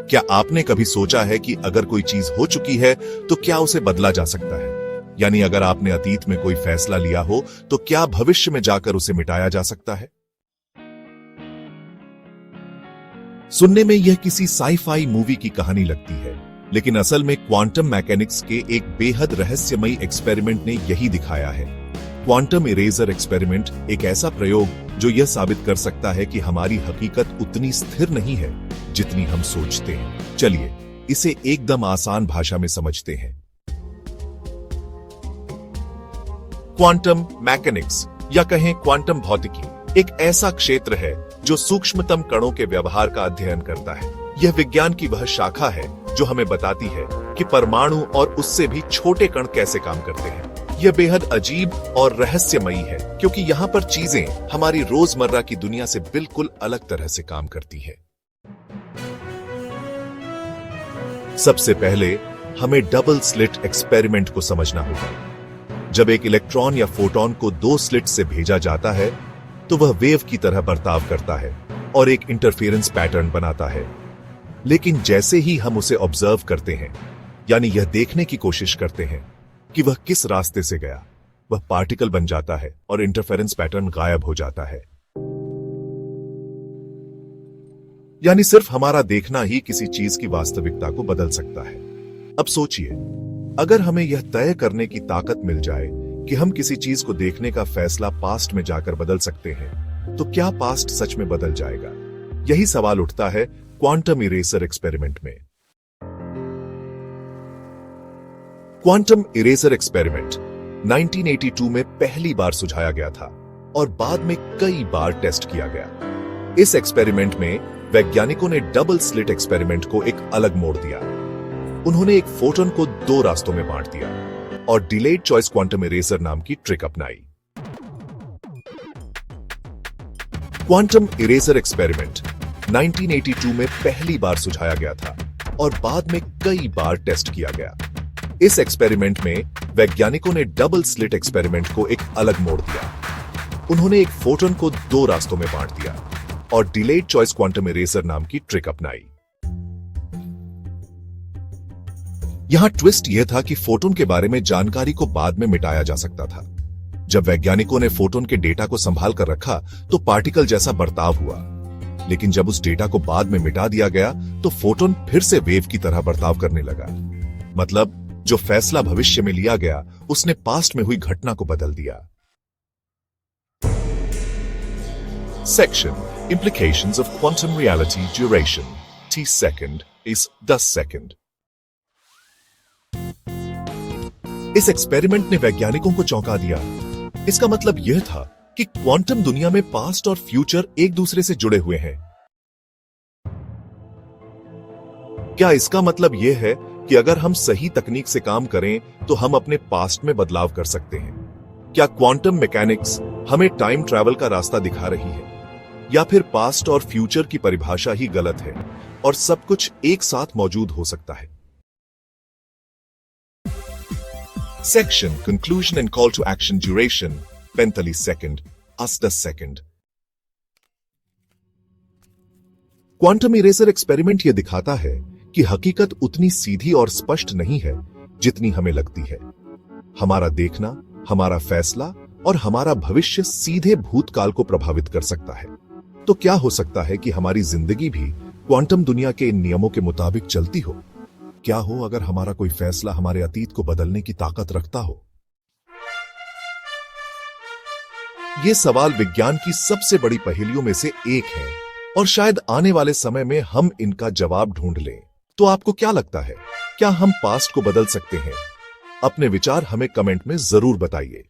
क्या आपने कभी सोचा है कि अगर कोई चीज हो चुकी है तो क्या उसे बदला जा सकता है? यानी अगर आपने अतीत में कोई फैसला लिया हो तो क्या भविष्य में जाकर उसे मिटाया जा सकता है? सुनने में यह किसी साई-फाई मूवी की कहानी लगती है, लेकिन असल में क्वांटम मैकेनिक्स के एक बेहद रहस्यमयी एक्सपेरिमेंट ने यही दिखाया है। क्वांटम इरेजर एक्सपेरिमेंट एक ऐसा प्रयोग जो यह साबित कर सकता है कि हमारी हकीकत उतनी स्थिर नहीं है जितनी हम सोचते हैं। चलिए इसे एकदम आसान भाषा में समझते हैं। क्वांटम मैकेनिक्स या कहें क्वांटम भौतिकी एक ऐसा क्षेत्र है जो सूक्ष्मतम कणों के व्यवहार का अध्ययन करता है। यह विज्ञान की वह शाखा है जो हमें बताती है कि परमाणु और उससे भी छोटे कण कैसे काम करते हैं। यह बेहद अजीब और रहस्यमयी है क्योंकि यहाँ पर चीजें हमारी रोजमर्रा की दुनिया से बिल्कुल अलग तरह से काम करती हैं। सबसे पहले हमें डबल स्लिट एक्सपेरिमेंट को समझना होगा। जब एक इलेक्ट्रॉन या फोटॉन को दो स्लिट से भेजा जाता है तो वह वेव की तरह बर्ताव करता है और एक इंटरफेरेंस पैटर्न बनाता है। लेकिन जैसे ही हम उसे ऑब्जर्व करते हैं, यानी यह देखने की कोशिश करते हैं कि वह किस रास्ते से गया, वह पार्टिकल बन जाता है और इंटरफेरेंस पैटर्न गायब हो जाता है। यानी सिर्फ हमारा देखना ही किसी चीज की वास्तविकता को बदल सकता है। अब सोचिए, अगर हमें यह तय करने की ताकत मिल जाए कि हम किसी चीज को देखने का फैसला पास्ट में जाकर बदल सकते हैं, तो क्या पास्ट सच में बदल जाएगा? यही सवाल उठता है क्वांटम इरेजर एक्सपेरिमेंट में। क्वांटम इरेजर एक्सपेरिमेंट 1982 में पहली बार सुझाया गया था और बाद में कई बार टेस्ट किया गया। इस एक्सपेरिमेंट में वैज्ञानिकों ने डबल स्लिट एक्सपेरिमेंट को एक अलग मोड़ दिया। उन्होंने एक फोटोन को दो रास्तों में बांट दिया और डिलेड चॉइस क्वांटम इरेजर नाम की ट्रिक अपनाई। क्वांटम इरेजर एक्सपेरिमेंट 1982 में पहली बार सुझाया गया था और बाद में कई बार टेस्ट किया गया। इस एक्सपेरिमेंट में वैज्ञानिकों ने डबल स्लिट एक्सपेरिमेंट को एक अलग मोड़ दिया। उन्होंने एक फोटोन को दो रास्तों में बांट दिया और डिलेड चॉइस क्वांटम इरेजर नाम की ट्रिक अपनाई। यहां ट्विस्ट यह था कि फोटोन के बारे में जानकारी को बाद में मिटाया जा सकता था। जब वैज्ञानिकों ने फोटोन के डेटा को संभाल कर रखा तो पार्टिकल जैसा बर्ताव हुआ, लेकिन जब उस डेटा को बाद में मिटा दिया गया तो फोटोन फिर से वेव की तरह बर्ताव करने लगा। मतलब जो फैसला भविष्य में लिया गया उसने पास्ट में हुई घटना को बदल दिया। Section Implications of Quantum Reality Duration T second is 10 second. इस एक्सपेरिमेंट ने वैज्ञानिकों को चौंका दिया। इसका मतलब यह था कि क्वांटम दुनिया में पास्ट और फ्यूचर एक दूसरे से जुड़े हुए हैं। क्या इसका मतलब यह है कि अगर हम सही तकनीक से काम करें तो हम अपने पास्ट में बदलाव कर सकते हैं? क्या क्वांटम मैकेनिक्स हमें टाइम ट्रैवल का रास्ता दिखा रही है, या फिर पास्ट और फ्यूचर की परिभाषा ही गलत है और सब कुछ एक साथ मौजूद हो सकता है? Section conclusion and call to action duration 45 second 10 second. Quantum eraser experiment यह दिखाता है कि हकीकत उतनी सीधी और स्पष्ट नहीं है जितनी हमें लगती है। हमारा देखना, हमारा फैसला और हमारा भविष्य सीधे भूतकाल को प्रभावित कर सकता है। तो क्या हो सकता है कि हमारी जिंदगी भी क्वांटम दुनिया के इन नियमों के मुताबिक चलती हो? क्या हो अगर हमारा कोई फैसला हमारे अतीत को बदलने की ताकत रखता हो? यह सवाल विज्ञान की सबसे बड़ी पहेलियों में से एक है और शायद आने वाले समय में हम इनका जवाब ढूंढ लें। तो आपको क्या लगता है, क्या हम पास्ट को बदल सकते हैं? अपने विचार हमें कमेंट में जरूर बताइए।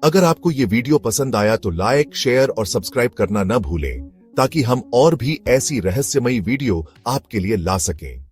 अगर आपको ये वीडियो पसंद आया तो लाइक, शेयर और सब्सक्राइब करना न भूलें ताकि हम और भी ऐसी रहस्यमयी वीडियो आपके लिए ला सकें।